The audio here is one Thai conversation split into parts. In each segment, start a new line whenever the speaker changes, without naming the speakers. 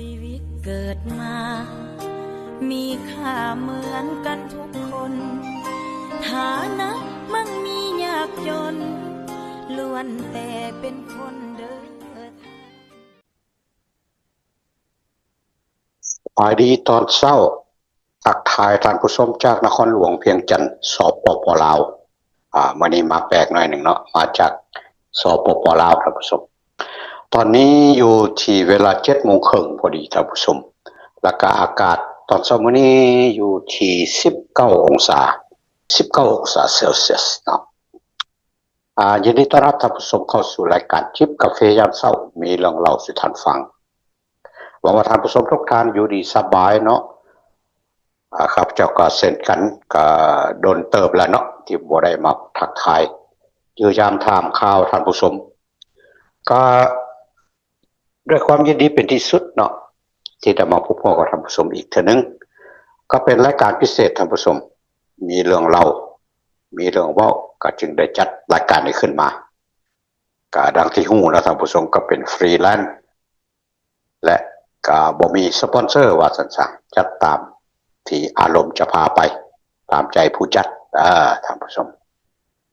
ชีวิตเกิดมามีค่าเหมือนกันทุกคนฐานะมั่งมียากจนล้วนแต่เป็นคนเดิน
สวัสดีตอนเช้าทักทายท่านผู้ชมจากนครหลวงเพียงจันทน์สปป.ลาวมื้อนี้มาแปลกหน่อยหนึ่งเนาะมาจากสปป.ลาวท่านผู้ชมตอนนี้อยู่ที่เวลา 7:30 พอดีท่านผู้ชมแล้วก็อากาศตอนเช้ามื้อนี้อยู่ที่19องศาเซลเซียสเนาะยินดีต้อนรับท่านผู้ชมเข้าสู่รายการจิบกาแฟยามเช้ามีเรื่องเล่าสู่ท่านฟังหวังว่าท่านผู้ชมทุกท่านอยู่ดีสบายเนาะครับเจ้าก็เช่นกันก็โดนเติบแล้วเนาะที่บ่ได้มาทักทายอยู่ยามถามข่าวท่านผู้ชมก็ด้วยความยินดีเป็นที่สุดเนาะที่ได้มาพบกับท่านผู้ชมอีกเทื่อนึงก็เป็นรายการพิเศษท่านผู้ชมมีเรื่องเล่ามีเรื่องเว้าก็จึงได้จัดรายการนี้ขึ้นมาก็ดังที่ฮู้นะท่านผู้ชมก็เป็นฟรีแลนซ์และก็บ่มีสปอนเซอร์ว่าซั่นๆจัดตามที่อารมณ์จะพาไปตามใจผู้จัดท่านผู้ชม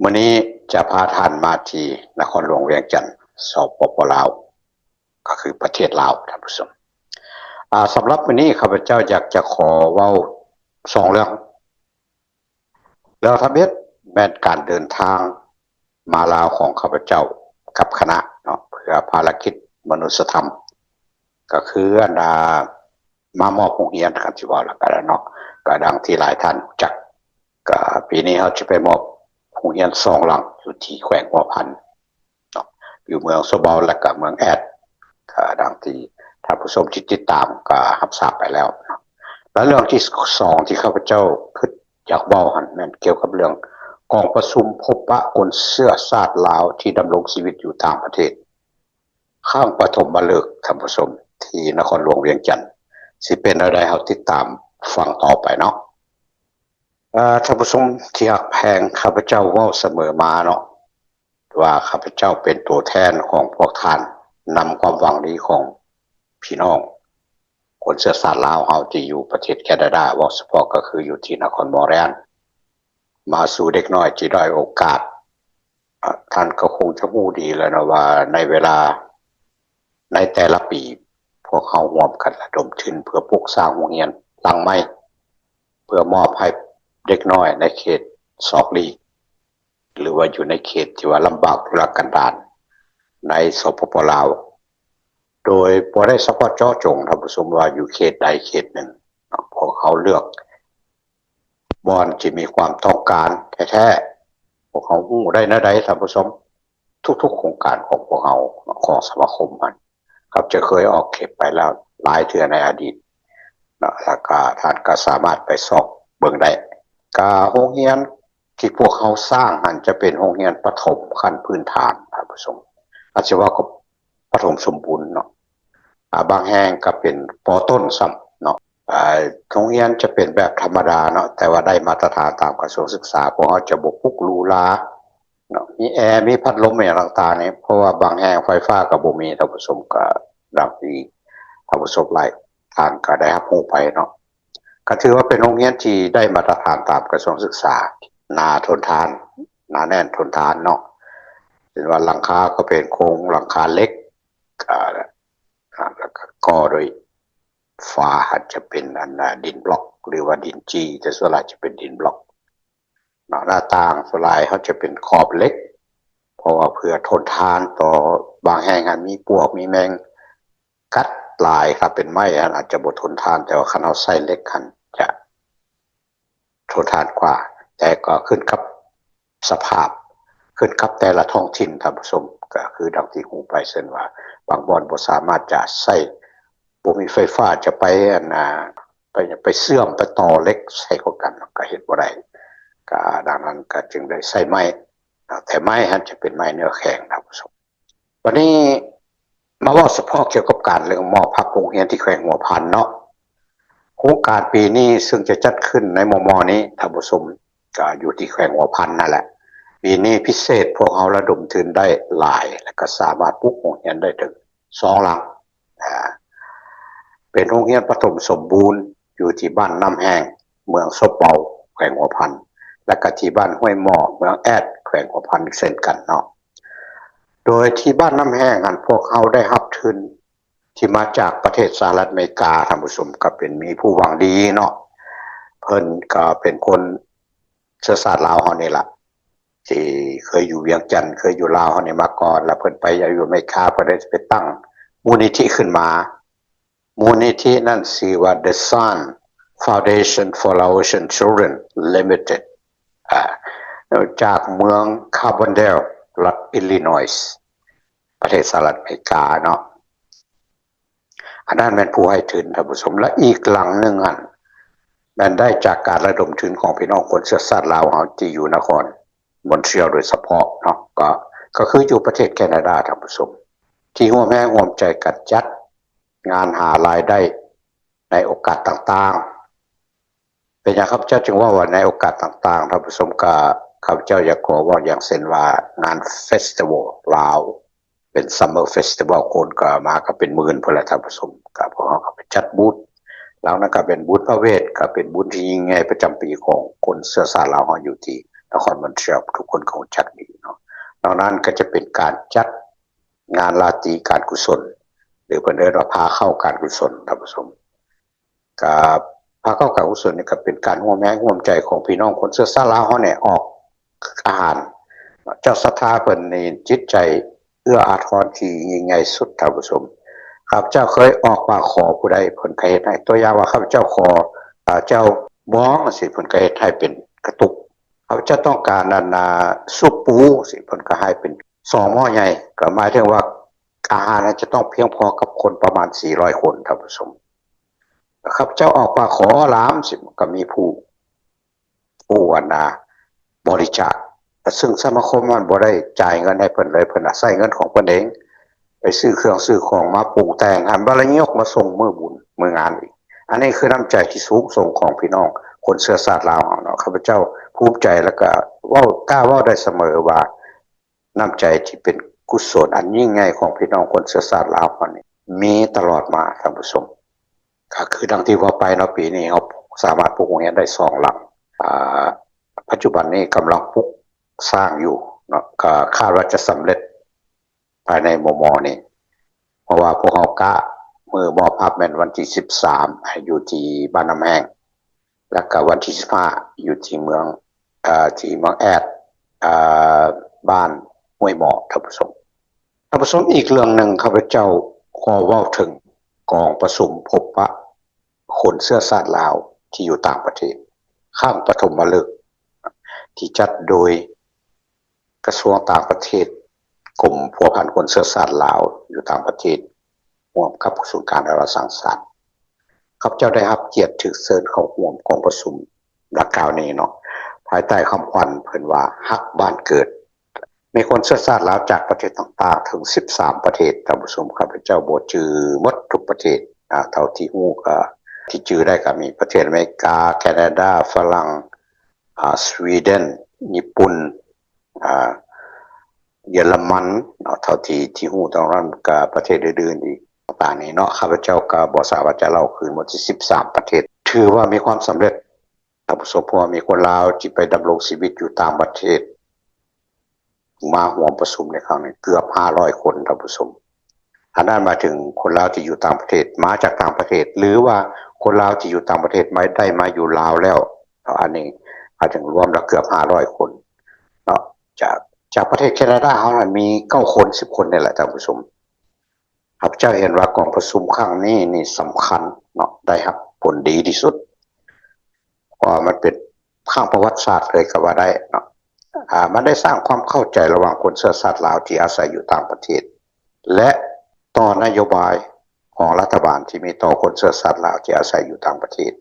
มื้อนี้จะพาท่านมาที่นครหลวงเวียงจันทน์สปป.ลาวก็คือประเทศลาวท่านผู้ชมสำหรับมื้อนี้ข้าพเจ้าอยากจะขอเว้า2เรื่องทะเบียนแม่นการเดินทางมาลาวของข้าพเจ้ากับคณะเนาะเพื่อภารกิจมนุษยธรรมก็คือมามอบโรงเรียนครับที่ว่าแล้วกันเนาะก็ดังที่หลายท่านรู้จักก็ปีนี้เฮาจะไปมอบโรงเรียน2หลังอยู่ที่แขวงหัวพันเนาะอยู่เมืองสบาและก็เมืองแอดก็ดังที่ท่านผู้ชมที่ติดตามก็รับทราบไปแล้วเนาะแล้วเรื่องที่2ที่ข้าพเจ้าคิดอยากเว้าหั่นแม่นเกี่ยวกับเรื่องกองประชุมพบปะคนเชื้อชาติลาวที่ดำรงชีวิตอยู่ต่างประเทศข้างปฐมฤกษ์ท่านผู้ชมที่นครหลวงเวียงจันทน์สิเป็นอะไรเฮาติดตามฟังต่อไปเนาะท่านผู้ชมที่รักแพงข้าพเจ้าเว้าเสมอมาเนาะว่าข้าพเจ้าเป็นตัวแทนของพวกท่านนำความหวังดีของพี่น้องคนเชื้อชาติลาวเฮาที่อยู่ประเทศแคนาดาเว้าเฉพาะก็คืออยู่ที่นครมอแรนมาสู่เด็กน้อยที่ด้อยโอกาสท่านก็คงจะรู้ดีแล้วนะว่าในเวลาในแต่ละปีพวกเขาร่วมกันระดมทุนเพื่อปลูกสร้างโรงเรียนหลังใหม่เพื่อมอบให้เด็กน้อยในเขตซอกลีหรือว่าอยู่ในเขตที่ว่าลำบากทุรกันดารในสปป.ลาวโดยบ่ได้เฉพาะเจาะจงท่านผู้ชมว่าอยู่เขตใดเขตหนึ่งพวกเขาเลือกบ่อนที่มีความต้องการแท้ๆพวกเขาฮู้ได้แนวใดท่านผู้ชมทุกๆโครงการของพวกเขาของสมาคมมันครับจะเคยออกเขตไปแล้วหลายเทื่อในอดีตแล้วก็ท่านก็สามารถไปสอบเบิ่งได้ก็โรงเรียนที่พวกเขาสร้างมันจะเป็นโรงเรียนประถมขั้นพื้นฐานท่านผู้ชมอาจจะว่าก็ประถมสมบูรณ์เนาะบางแห่งก็เป็นป.ต้นซ้ำเนาะโรงเรียนจะเป็นแบบธรรมดาเนาะแต่ว่าได้มาตรฐานตามกระทรวงศึกษาพวกเขาจะบ่ปลุกหรูหราเนาะมีแอร์มีพัดลมอย่างต่างๆนี่เพราะว่าบางแห่งไฟฟ้าก็บ่มีท่านผู้ชมก็ดังที่ท่านผู้ชมหลายท่านก็ได้รับรู้ไปเนาะก็ถือว่าเป็นโรงเรียนที่ได้มาตรฐานตามกระทรวงศึกษาน่าทนทานหนาแน่นทนทานเนาะเช่นว่าหลังคาก็เป็นโครงหลังคาเหล็กแล้วก็ก่อโดยฝาจะเป็นดินบล็อกหรือว่าดินจีแต่ส่วนใหญ่จะเป็นดินบล็อกหน้าต่างส่วนใหญ่เขาจะเป็นขอบเหล็กเพราะว่าเพื่อทนทานต่อบางแห่งมีปลวกมีแมงกัดหลายครับเป็นไม้อาจจะบ่ทนทานแต่ว่าคันเอาใส่เหล็กคันจะทนทานกว่าแต่ก็ขึ้นกับสภาพขึ้นกับแต่ละท้องถิ่นท่านผู้ชมก็คือดังที่ฮู้ไปเช่นว่าบางบ่อนบ่สามารถจะใช้บ่มีไฟฟ้าจะไปไปเชื่อมไปต่อเหล็กใส่เข้ากันก็เฮ็ดบ่ได้ก็ดังนั้นก็จึงได้ใช้ไม้แต่ไม้จะเป็นไม้เนื้อแข็งท่านผู้ชมวันนี้มาเว้าเฉพาะเกี่ยวกับการเรื่องมอบพักโรงเรียนที่แขวงหัวพันเนาะโครงการปีนี้ซึ่งจะจัดขึ้นในมม.นี้ท่านผู้ชมก็อยู่ที่แขวงหัวพันนั่นแหละปีนี้พิเศษพวกเขาระดมทุนได้หลายและก็สามารถปลูกโรงเรียนได้ถึง2หลัง เป็นโรงเรียนประถมสมบูรณ์อยู่ที่บ้านน้ำแห้งเมืองซบเปาแขวงหัวพันและก็ที่บ้านห้วยหมอเมืองแอดแขวงหัวพันเช่นกันเนาะโดยที่บ้านน้ำแห้งนั้นพวกเขาได้รับทุนที่มาจากประเทศสหรัฐอเมริกาท่านผู้ชมก็เป็นมีผู้หวังดีเนาะเพิ่นก็เป็นคนเชื้อสายลาวเฮานี่ล่ะที่เคยอยู่เวียงจันทน์เคยอยู่ลาวเฮานี่มาก่อนแล้วเพิ่นไปอยู่อเมริกาเพิ่นได้ไปตั้งมูลนิธิขึ้นมามูลนิธินั้นชื่อว่า The Sun Foundation for Laotian Children Limited จากเมืองคาร์บอนเดลรัฐอิลลินอยส์ประเทศสหรัฐอเมริกาเนาะอันนั้นเป็นผู้ให้ทุนท่านผู้ชมและอีกหลังหนึ่งอันนั้นได้จากการระดมทุนของพี่น้องคนเชื้อสายลาวเฮาที่อยู่นครมอนทรีออลโดยเฉพาะเนาะก็คืออยู่ประเทศแคนาดาท่านผู้ชมที่ร่วมแรงร่วมใจกันจัดงานหารายได้ในโอกาสต่างๆเป็นอย่างครับเจ้าจึงว่าในโอกาสต่างๆท่านผู้ชมก็ข้าพเจ้าอยากขอว่าอย่างเช่นว่างานเฟสติวัลลาวเป็นซัมเมอร์เฟสติวัลคนก็มาก็เป็นหมื่นพุ่นละท่านผู้ชมก็พวกเขาก็ไปจัดบูธแล้วนั่นก็เป็นบูธพระเวทก็เป็นบูธที่ยิ่งใหญ่ประจำปีของคนเชื้อสายลาวอยู่ที่นครมอนทรีออลทุกคนคงจักดีเนาะนอกนั้นก็จะเป็นการจัดงานราตรีการกุศลหรือเพิ่นเรียกว่าพาเข้าการกุศลท่านผู้ชมกับพาเข้าการกุศลนี่ก็เป็นการร่วมแรงร่วมใจของพี่น้องคนเชื้อสายลาวเฮาเนี่ยออกอาหารเจ้าศรัทธาเพิ่นในจิตใจเอื้ออาทรที่ยิ่งใหญ่สุดท่านผู้ชมข้าพเจ้าเคยออกมาขอผู้ใดเพิ่นก็เฮ็ดให้ตัวอย่างว่าข้าพเจ้าขอเจ้ามองสิเพิ่นก็เฮ็ดให้เป็นกระตุกข้าพเจ้าต้องการนั่นซุปปูสิเพิ่นก็ให้เป็น2หม้อใหญ่ก็หมายถึงว่าอาหารนั้นจะต้องเพียงพอกับคนประมาณ400คนท่านผู้ชมข้าพเจ้าออกมาขอหลามสิก็มีผู้บริจาคซึ่งสมาคมมันบ่ได้จ่ายเงินให้เพิ่นเลยเพิ่นใช้เงินของเพิ่นเองไปซื้อเครื่องซื้อของมาปรุงแต่งหันบ่ละยกมาส่งมื้อบุญมื้องานอีกอันนี้คือน้ำใจที่สูงส่งของพี่น้องคนเชื้อสายลาวเนาะข้าพเจ้าภูมิใจแล้วก็กล้าเว้าได้เสมอว่าน้ำใจที่เป็นกุศลอันยิ่งใหญ่ของพี่น้องคนเชื้อสายลาวนี่มีตลอดมาท่านผู้ชมก็คือดังที่ว่าไปเนาะปีนี้เฮาสามารถปลูกโรงเรียนได้2หลังปัจจุบันนี้กำลังปลูกสร้างอยู่เนาะก็คาดว่าจะสำเร็จภายในมม.นี้เพราะว่าพวกเฮากะมื้อมอบภาพแม่นวันที่13อยู่ที่บ้านน้ำแห้งแล้วก็วันที่15อยู่ที่เมืองแอดบ้านห้วยหมอท่านผู้ชมอีกเรื่องนึงข้าพเจ้าขอเว้าถึงกองประชุมพบปะคนเชื้อสายลาวที่อยู่ต่างประเทศข้ามปฐมฤกษ์ที่จัดโดยกระทรวงต่างประเทศกรมพัวพันคนเชื้อสายลาวอยู่ต่างประเทศร่วมกับศูนย์การอาสังสรรค์ข้าพเจ้าได้รับเกียรติถูกเชิญเข้าร่วมกองประชุมดังกล่าวนี้เนาะภายใต้คำขวัญเพิ่นว่าฮักบ้านเกิดมีคนเชื้อสายลาวจากประเทศต่างๆถึง13ประเทศท่านผู้ชมข้าพเจ้าบ่ชื่อหมดทุกประเทศเท่าที่ฮู้ก็ที่ชื่อได้ก็มีประเทศอเมริกาแคนาดาฝรั่งสวีเดนญี่ปุ่นเยอรมันเท่าที่ฮู้ตรงนั้นก็ประเทศอื่นๆอีกต่างๆนี้เนาะข้าพเจ้าก็บ่สามารถจะเล่าคืนหมดที่13ประเทศถือว่ามีความสำเร็จท่านผู้ชมเพราะว่ามีคนลาวที่ไปดำรงชีวิตอยู่ต่างประเทศมาร่วมประชุมในครั้งนี้เกือบ500คนท่านผู้ชมอันนั้นมาถึงคนลาวที่อยู่ต่างประเทศมาจากต่างประเทศหรือว่าคนลาวที่อยู่ต่างประเทศไม่ได้มาอยู่ลาวแล้วอันนี้อาจจะรวมแล้วเกือบ500คนเนาะจากประเทศแคนาดาเฮานั้นมี9คน10คนนี่แหละท่านผู้ชมครับเจ้าเห็นว่ากองประชุมครั้งนี้นี่สำคัญเนาะได้รับผลดีที่สุดเพราะมันเป็นข้างประวัติศาสตร์เลยก็ว่าได้เนาะมันได้สร้างความเข้าใจระหว่างคนเชื้อสายลาวที่อาศัยอยู่ต่างประเทศและต่อนโยบายของรัฐบาลที่มีต่อคนเชื้อสายลาวที่อาศัยอยู่ต่างประเทศ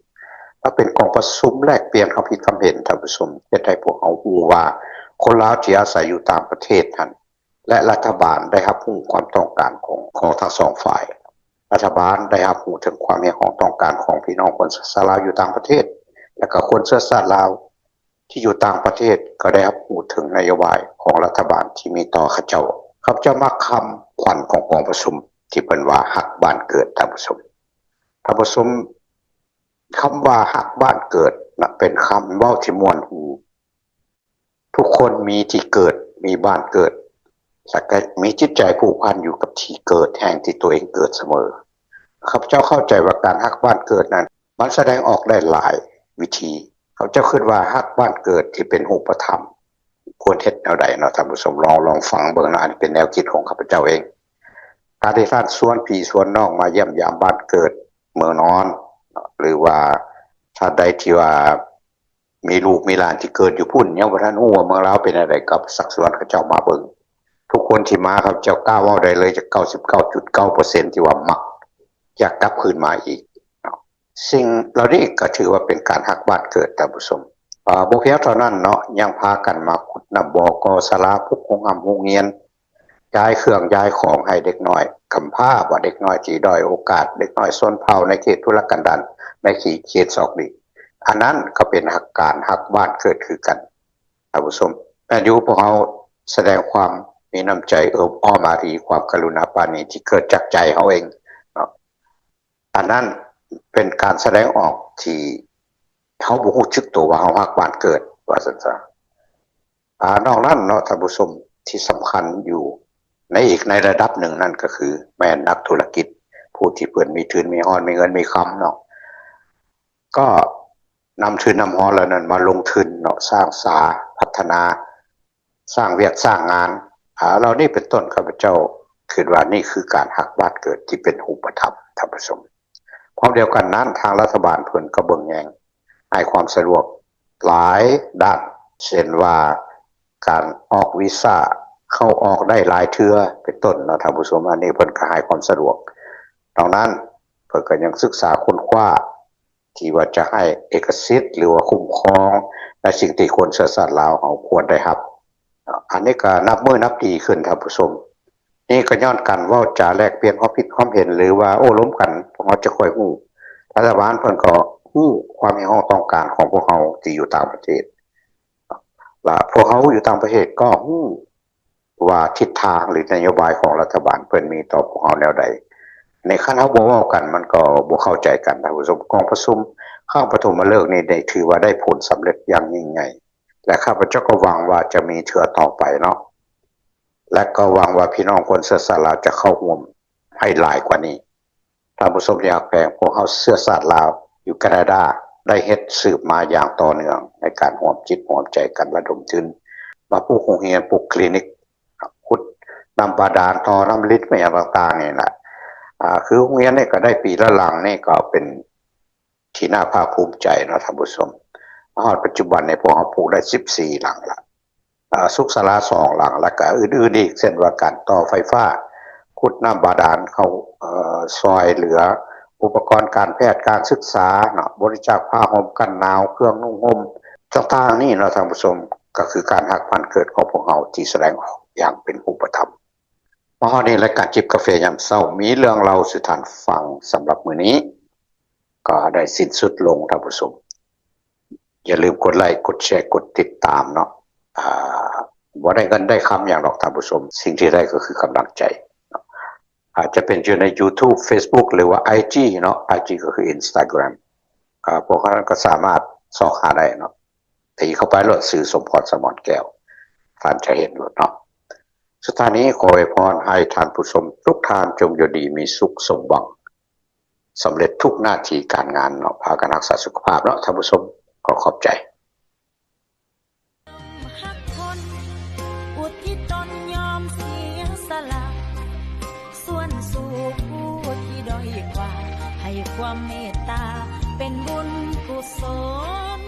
และเป็นกองประชุมแลกเปลี่ยนความคิดความเห็นท่านผู้ชมเฮ็ดให้พวกเฮาฮู้ว่าคนลาวที่อาศัยอยู่ต่างประเทศนั้นและรัฐบาลได้รับรู้ความต้องการของทั้งสองฝ่ายรัฐบาลได้รับรู้ถึงความเห็นของต้องการของพี่น้องคนเชื้อสายลาวอยู่ต่างประเทศและก็คนเชื้อสายลาวที่อยู่ต่างประเทศก็ได้รับรู้ถึงนโยบายของรัฐบาลที่มีต่อเขาเจ้ามักคำขวัญของกองประชุมที่เพิ่นว่าฮักบ้านเกิดท่านผู้ชม ท่านผู้ชมคำว่าฮักบ้านเกิดนะเป็นคำเว้าที่ม่วนหูทุกคนมีที่เกิดมีบ้านเกิดและก็มีจิตใจผูกพันอยู่กับที่เกิดแห่งที่ตัวเองเกิดเสมอข้าพเจ้าเข้าใจว่าการฮักบ้านเกิดนั้นมันแสดงออกได้หลายวิธีข้าพเจ้าคิดว่าฮักบ้านเกิดที่เป็นรูปธรรมควรเฮ็ดแนวใดเนาะท่านผู้ชมลองฟังเบิ่งนะอันเป็นแนวคิดของข้าพเจ้าเองการที่ท่านชวนพี่ชวนน้องมาเยี่ยมยามบ้านเกิดเมืองนอนหรือว่าถ้าใดที่ว่ามีลูกมีหลานที่เกิดอยู่พุ่นยังบ่ทันฮู้ว่าเมืองลาวเป็นอะไรกับสักส่วนเขาเจ้ามาเบิ่งทุกคนที่มาครับเจ้ากล้าเว้าได้เลยจาก 99.9% ที่ว่ามักอยากกลับคืนมาอีกสิ่งเหล่านี้ก็ถือว่าเป็นการฮักบ้านเกิดท่านผู้ชมบ่เพียงเท่านั้นเนาะยังพากันมาขุดน้ำบ่อก่อศาลาปลุกโรงโรงเรียนย้ายเครื่องย้ายของให้เด็กน้อยกำพร้าว่าเด็กน้อยที่ด้อยโอกาสเด็กน้อยชนเผ่าในเขตทุรกันดารในเขตซอกนี้อันนั้นก็เป็นการฮักบ้านเกิดคือกันท่านผู้ชมแต่อยู่พวกเราแสดงความมีน้ำใจเอื้ออ้อมอารีความกรุณาปราณีที่เกิดจากใจเฮาเองเนาะอันนั้นเป็นการแสดงออกที่เฮาบ่ฮู้สึกตัวว่าเฮาฮักบ้านเกิดว่าซั่นซะนอกนั้นเนาะท่านผู้ชมที่สำคัญอยู่ในระดับหนึ่งนั่นก็คือแม่นักธุรกิจผู้ที่เพิ่นมีทุนมีฮ้อนมีเงินมีคำเนาะก็นำทุนนำฮ้อนแล้วนั้นมาลงทุนเนาะสร้างสาพัฒนาสร้างเวียกสร้างงานเรานี่เป็นต้นข้าพเจ้าคิดว่านี่คือการฮักบ้านเกิดที่เป็นรูปธรรมท่านผู้ชมพร้อมเดียวกันนั้นทางรัฐบาลเพิ่นก็เบิ่งแยงให้ความสะดวกหลายด้านเช่นว่าการออกวีซ่าเข้าออกได้หลายเทื่อเป็นต้นเนาะท่านผู้ชมอันนี้เพิ่นก็ให้ความสะดวกดังนั้นเพิ่นก็ยังศึกษาค้นคว้าที่ว่าจะให้เอกสิทธิ์หรือว่าคุ้มครองในสิ่งที่คนเชื้อชาติลาวเฮาควรได้รับอันนี้ก็นับมื้อนับดีขึ้นท่านผู้ชมนี่ก็ย้อนกันเว้าจาแลกเปลี่ยนความคิดความเห็นหรือว่าโอ้ล้มกันพวกเราจะค่อยฮู้รัฐบาลเพิ่นก็ฮู้ความที่เฮาต้องการของพวกเราที่อยู่ต่างประเทศว่าพวกเขาอยู่ต่างประเทศก็ฮู้ว่าทิศทางหรือนโยบายของรัฐบาลเพิ่นมีต่อพวกเราแนวใดในคันเฮาบ่เว้ากันมันก็บ่เข้าใจกันท่านผู้ชมกองประชุมข้างปฐมฤกษ์นี่ได้ถือว่าได้ผลสำเร็จอย่างยิ่งใหญ่และข้าพเจ้าก็หวังว่าจะมีเทื่อต่อไปเนาะและก็หวังว่าพี่น้องคนเชื้อชาติลาวจะเข้าร่วมให้หลายกว่านี้ท่านผู้ชมอยากแปลงพวกเฮาเชื้อชาติลาวอยู่แคนาดาได้เฮ็ดสืบมาอย่างต่อเนื่องในการร่วมจิตร่วมใจกันระดมทุนมาปลูกโรงเรียนปลูกคลินิกขุดน้ำบาดาลท่อน้ำฤทธิ์ไม่อย่างต่างๆนี่แหละคือโรงเรียนนี่ก็ได้ปีละหลังนี่ก็เป็นที่น่าภาคภูมิใจเนาะท่านผู้ชมปัจจุบันในพวกเราปลูกได้14หลังละสุขศาลา2หลังแล้วก็อื่นๆอีกเช่นว่าการต่อไฟฟ้าขุดน้ำบาดาลเข้าซอยเหลืออุปกรณ์การแพทย์การศึกษาเนาะบริจาคผ้าห่มกันหนาวเครื่องนุ่งห่มต่างๆนี่เนาะท่านผู้ชมก็คือการฮักบ้านเกิดของพวกเราที่แสดงออกอย่างเป็นรูปธรรมมาฮอดนี้รายการจิบกาแฟยามเช้ามีเรื่องเล่าสู่ท่านฟังสำหรับมื้อนี้ก็ได้สิ้นสุดลงท่านผู้ชมอย่าลืมกดไลค์กดแชร์กดติดตามเนาะบ่ได้เงินได้คำอย่างดอกท่านผู้ชมสิ่งที่ได้ก็คือกำลังใจอาจจะเป็นอยู่ใน YouTube Facebook หรือว่า IG เนาะ IG ก็คือ Instagram พวกนั้นก็สามารถสอบหาได้เนาะตีเข้าไปแล้วสื่อสมพรสมรแก้วท่านจะเห็นเนาะสุดท้ายนี้ขออวยพรให้ท่านผู้ชมทุกท่านจงอยู่ดีมีสุขสมหวังสำเร็จทุกหน้าที่การงานเนาะพากันรักษาสุขภาพเนาะท่านผู้ชมขอขอบใจ
ฮักคนอุทิศตนยอมเสียสละส่วนสู่ผู้ที่ด้อยกว่าให้ความเมตตาเป็นบุญกุศล